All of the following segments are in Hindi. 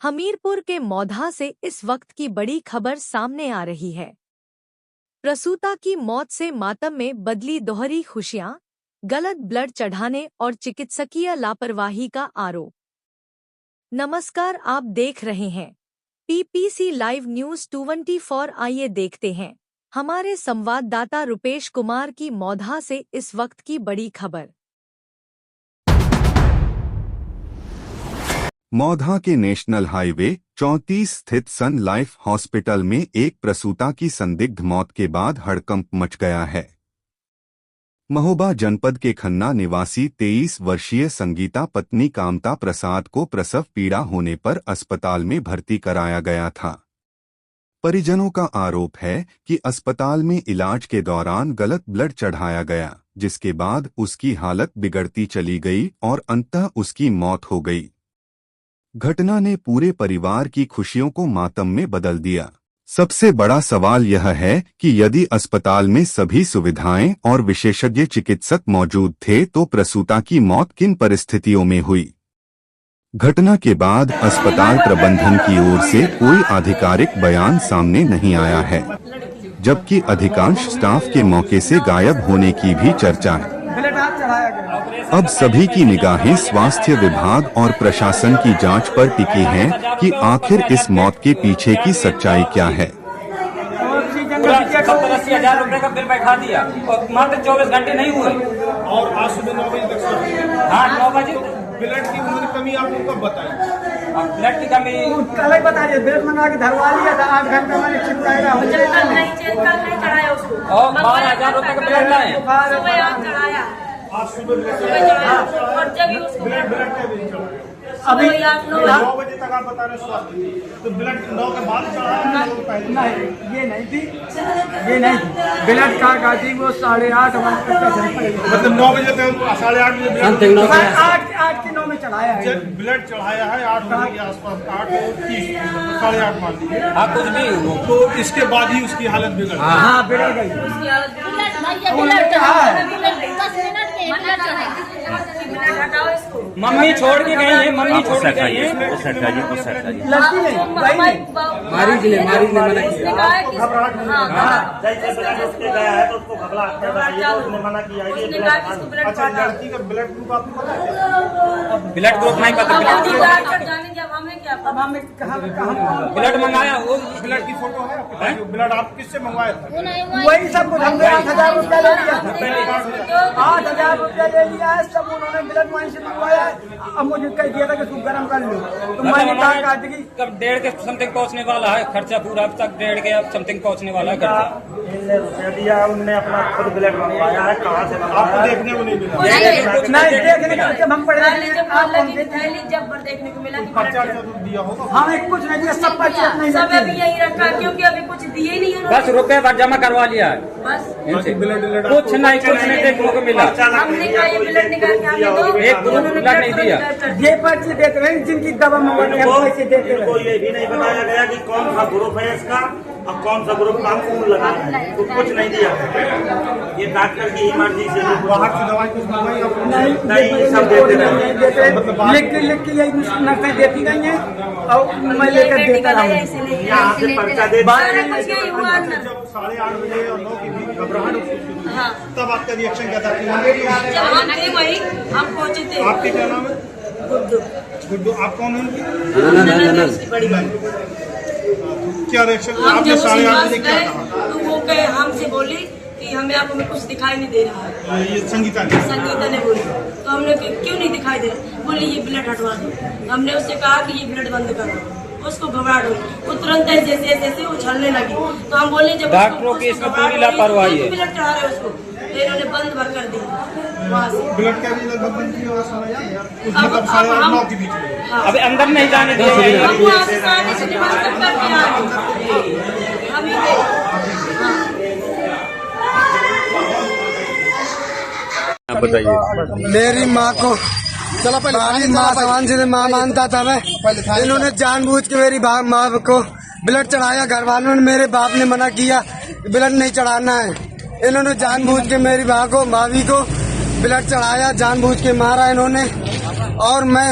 हमीरपुर के मौधा से इस वक्त की बड़ी खबर सामने आ रही है। प्रसूता की मौत से मातम में बदली दोहरी खुशियां, गलत ब्लड चढ़ाने और चिकित्सकीय लापरवाही का आरोप। नमस्कार, आप देख रहे हैं पीपीसी लाइव न्यूज 24। आइए देखते हैं हमारे संवाददाता रुपेश कुमार की मौधा से इस वक्त की बड़ी खबर। मौधा के नेशनल हाईवे 34 स्थित सन लाइफ हॉस्पिटल में एक प्रसूता की संदिग्ध मौत के बाद हड़कंप मच गया है। महोबा जनपद के खन्ना निवासी 23 वर्षीय संगीता पत्नी कामता प्रसाद को प्रसव पीड़ा होने पर अस्पताल में भर्ती कराया गया था। परिजनों का आरोप है कि अस्पताल में इलाज के दौरान गलत ब्लड चढ़ाया गया, जिसके बाद उसकी हालत बिगड़ती चली गई और अंततः उसकी मौत हो गई। घटना ने पूरे परिवार की खुशियों को मातम में बदल दिया। सबसे बड़ा सवाल यह है कि यदि अस्पताल में सभी सुविधाएं और विशेषज्ञ चिकित्सक मौजूद थे तो प्रसूता की मौत किन परिस्थितियों में हुई। घटना के बाद अस्पताल प्रबंधन की ओर से कोई आधिकारिक बयान सामने नहीं आया है, जबकि अधिकांश स्टाफ के मौके से गायब होने की भी चर्चा है। अब सभी की निगाहें स्वास्थ्य विभाग और प्रशासन की जांच पर टिकी हैं कि आखिर इस मौत के पीछे की सच्चाई क्या है। 70-80 रुपए का बिल बैठा दिया और मात्र 24 घंटे नहीं हुए और आज सुबह 9 बजे तक। हाँ, 9 बजे। ब्लड की उन्होंने कमी आपको कब बताई? ब्लड की कमी कल ही बता दिया, ब्लड मंगा के धरवा लिया था। 8 घंटे मैंने चिपकाएगा और 12,000 रुपए का ब्लड लाए। आज सुबह अभी 9 बजे तक आप बता रहे स्वास्थ्य, तो ब्लड 9 के बाद चढ़ाया? नहीं, ये नहीं थी। ब्लड का थी वो 8:30 मतलब 9 बजे तक 8:30 बजे 8 के 9 में चढ़ाया है। ब्लड चढ़ाया है 8 बजे के आसपास, 8:30 8:30 मान लीजिए। हाँ, कुछ भी तो इसके बाद ही उसकी हालत बिगड़ गई। हाँ, बिगड़ गई। मम्मी छोड़ के गई है, मम्मी छोड़ के गई है। लड़की नहीं, भाई नहीं। मारी ने मना किया। जैसे गया है तो उसको घबराहट उसने मना किया है कि अच्छा, लड़की का ब्लड ग्रुप आपको पता है? ब्लड ग्रुप नहीं पता। ब्लड मंगाया, वो ब्लड की फोटो है आपके पास? ब्लड आप किससे मंगवाए थे? वही सब कुछ हमने 8,000 रुपया ले लिया था। 8,000 रुपया ले लिया है, सब उन्होंने ब्लड वहीं से मंगवाया है। अब मुझे कह दिया था कि तू गर्म कर लो, तो मैंने कहा कि कब 1.5 के समथिंग पहुंचने वाला है खर्चा, पूरा अब तक 1.5 के समथिंग पहुंचने वाला है खर्चा। रुपया दिया, उनने अपना खुद ब्लड मंगवाया है। कहाँ से आपको देखने को नहीं मिला? नहीं देखने को, जब हम पढ़े जब देखने को मिला खर्चा दिया होगा। हमें कुछ नहीं दिया, सब पर्चे नहीं सब अभी यही रखा, क्योंकि अभी कुछ दिए ही नहीं उन्होंने। बस रुपए पर जमा करवा लिया है, बस कुछ नहीं देखने को मिला। हमने कहा ये ब्लड निकाल के हमें दो, एक ग्रुप ब्लड नहीं दिया। ये पर्चे देते रहे जिनकी दवा मंगवाने हम पैसे देते रहे। को ये भी नहीं बताया गया कि कौन सा ग्रुप है इसका और कौन सा ग्रुप का खून लगा है, तो कुछ नहीं दिया। ये डॉक्टर की इमरजेंसी है। बाहर से दवाई कुछ मंगवाई आपने? नहीं, सब देते रहे। लिख के यही नर्सें देती गई हैं और मैं लेकर देता रहा हूँ। यहाँ से पर्चा दे जब 8:30 बजे और 9 के बीच घबराहट हुई, तब आपका रिएक्शन क्या था? जब हम थे वही, हम पहुंचे थे। आपके क्या नाम है? गुड्डू। आप कौन हैं? बड़ी बात क्या रिएक्शन? हम आपने जब उसी 8:30 पास बजे क्या गए कहा? तो वो कहे हमसे बोली कि हमें आपको कुछ दिखाई नहीं दे रहा है। ये संगीता ने बोली, तो हमने क्यों नहीं दिखाई दे रहा? बोली ये ब्लड हटवा दो। हमने उससे कहा कि ये ब्लड बंद करो। उसको घबराहट हुई, वो तुरंत जैसे उछलने लगी। तो हम बोले जब डॉक्टरों की इसमें पूरी लापरवाही है। ब्लड चढ़ा रहे उसको, तो इन्होंने बंद भर कर दिया वहाँ से। ब्लड का भी लगभग बंद किया मतलब 9:30 के बीच में। अभी अंदर नहीं जाने दिया। हम वहाँ से सारे से डिमांड करके आए। हम बताइए। मेरी माँ को मेरी माँ भगवान से माँ मानता था मैं। इन्होंने जानबूझ के मेरी माँ को ब्लड चढ़ाया। घर वालों ने, मेरे बाप ने मना किया ब्लड नहीं चढ़ाना है। इन्होंने जानबूझ के मेरी भाभी को ब्लड चढ़ाया, जानबूझ के मारा इन्होंने। और मैं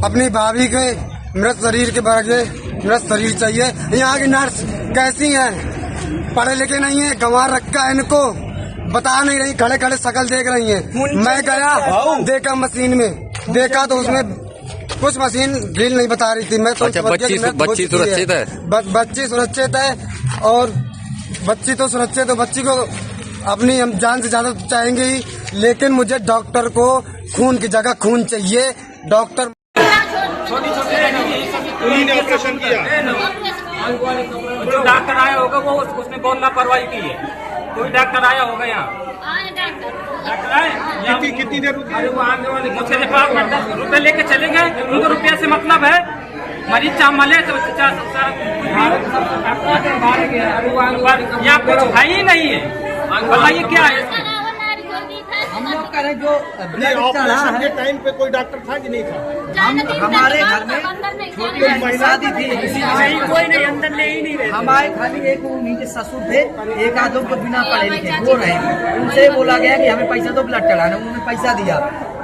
अपनी भाभी के मृत शरीर के बदले मृत शरीर चाहिए। यहाँ की नर्स कैसी है, पढ़े लिखे नहीं है, गंवार रखा है इनको, बता नहीं रही, खड़े खड़े शकल देख रही है। मैं गया देखा मशीन में, देखा तो उसमें कुछ मशीन ढील नहीं बता रही थी। मैं तो अच्छा, बच्ची सुरक्षित है? बच्ची सुरक्षित है, और बच्ची तो सुरक्षित है। बच्ची को अपनी हम जान से ज्यादा चाहेंगे ही, लेकिन मुझे डॉक्टर को खून की जगह खून चाहिए। डॉक्टर उन्हीं ऑपरेशन किया, जो डॉक्टर आया होगा वो उसने बहुत लापरवाही की है। कोई डॉक्टर आया होगा यहाँ, डॉक्टर आए कितनी देर रुकी? अरे वो आगे वाले मुझसे 10 रुपए लेके चले गए। उनको रुपये से मतलब है, मरीज चाह मले तो यहाँ कुछ है ही नहीं है। बताइए क्या है? हम लोग का जो ऑपरेशन के टाइम पे कोई डॉक्टर था कि नहीं था? हमारे घर में छोटी महिला दी थी, कोई नहीं, अंदर ले ही नहीं रहे। हमारे खाली एक उनके ससुर थे, एक आध लोग तो बिना पढ़े लिखे वो रहे। उनसे बोला गया कि हमें पैसा दो ब्लड चढ़ाना, उन्होंने पैसा दिया।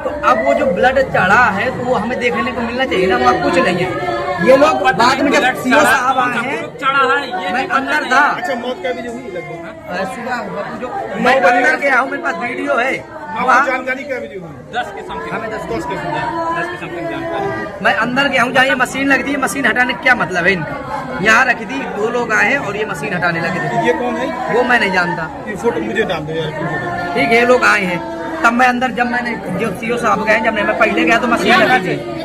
तो अब वो जो ब्लड चढ़ा है तो वो हमें देखने को मिलना चाहिए ना, वहाँ कुछ नहीं है। ये लोग बाद में जब सीओ साहब आए हैं, चढ़ा है, मैं अंदर था। अच्छा, मौत क्या वजह हुई लगभग? सुबह जो मैं अंदर गया हूँ, मेरे पास वीडियो है। आपको जानकारी क्या वजह हुई? 10 के समथिंग, हमें 10 10 के जानकारी। मैं अंदर गया हूँ, जहाँ ये मशीन लगती है, मशीन हटाने का क्या मतलब है इनका? यहाँ रखी थी, 2 लोग आए हैं और ये मशीन हटाने लगे थे। ये कौन है? वो मैं नहीं जानता। ये फोटो मुझे डाल दो यार। ठीक है, ये लोग आए हैं, तब मैं अंदर, जब मैंने जो सीओ साहब गए, जब मैं पहले गया तो मशीन लगी थी।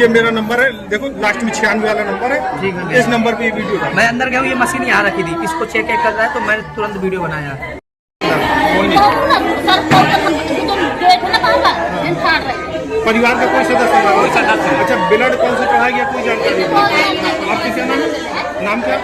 ये मेरा नंबर है, देखो लास्ट में 96 वाला नंबर है। ठीक है, इस नंबर पे ये वीडियो डाल। मैं अंदर गया हूँ, ये मशीन यहाँ रखी थी, इसको चेक कर रहा है तो मैंने तुरंत वीडियो बनाया। परिवार का कोई सदस्य है? अच्छा, ब्लड कौन सा चढ़ा गया, कोई जानकारी नहीं? आप किसी नाम क्या?